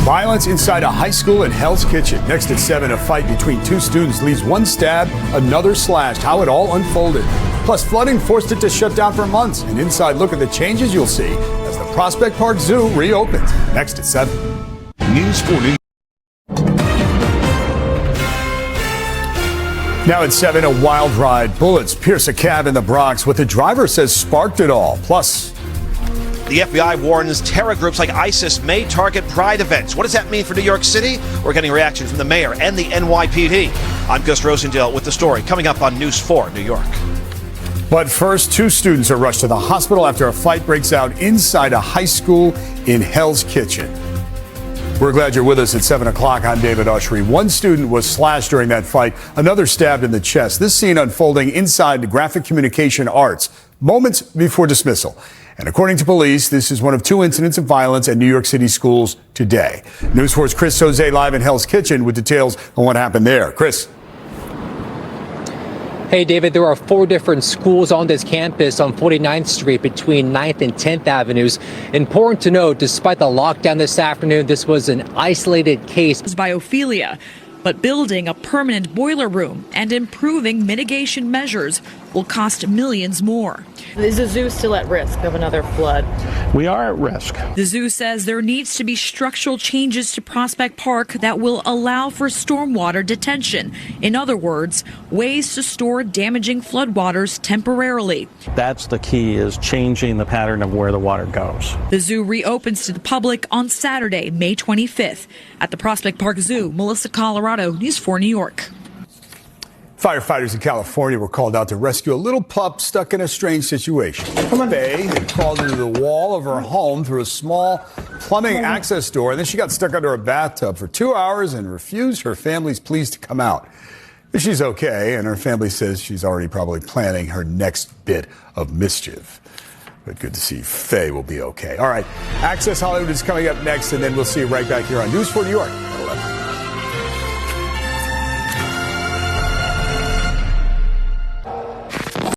Violence inside a high school in Hell's Kitchen. Next at 7, a fight between two students leaves one stabbed, another slashed. How it all unfolded. Plus, flooding forced it to shut down for months. An inside look at the changes you'll see as the Prospect Park Zoo reopens. Next at 7. News 4 New. Now at 7, a wild ride. Bullets pierce a cab in the Bronx. What the driver says sparked it all. Plus, the FBI warns terror groups like ISIS may target pride events. What does that mean for New York City? We're getting reaction from the mayor and the NYPD. I'm Gus Rosendale with the story coming up on News 4 New York. But first, 2 students are rushed to the hospital after a fight breaks out inside a high school in Hell's Kitchen. We're glad you're with us at 7 o'clock. I'm David Ushery. One student was slashed during that fight, another stabbed in the chest. This scene unfolding inside the Graphic Communication Arts, moments before dismissal. And according to police, this is one of 2 incidents of violence at New York City schools today. News 4's Chris Jose live in Hell's Kitchen with details on what happened there. Chris. Hey, David, there are 4 different schools on this campus on 49th Street between 9th and 10th Avenues. Important to note, despite the lockdown this afternoon, this was an isolated case. By Ophelia, but building a permanent boiler room and improving mitigation measures will cost millions more. Is the zoo still at risk of another flood? We are at risk. The zoo says there needs to be structural changes to Prospect Park that will allow for stormwater detention. In other words, ways to store damaging floodwaters temporarily. That's the key, is changing the pattern of where the water goes. The zoo reopens to the public on Saturday, May 25th. At the Prospect Park Zoo, Melissa Colorado, News 4 New York. Firefighters in California were called out to rescue a little pup stuck in a strange situation. Faye had crawled into the wall of her home through a small plumbing access door, and then she got stuck under a bathtub for 2 hours and refused her family's pleas to come out. She's okay, and her family says she's already probably planning her next bit of mischief. But good to see Faye will be okay. All right, Access Hollywood is coming up next, and then we'll see you right back here on News 4 New York.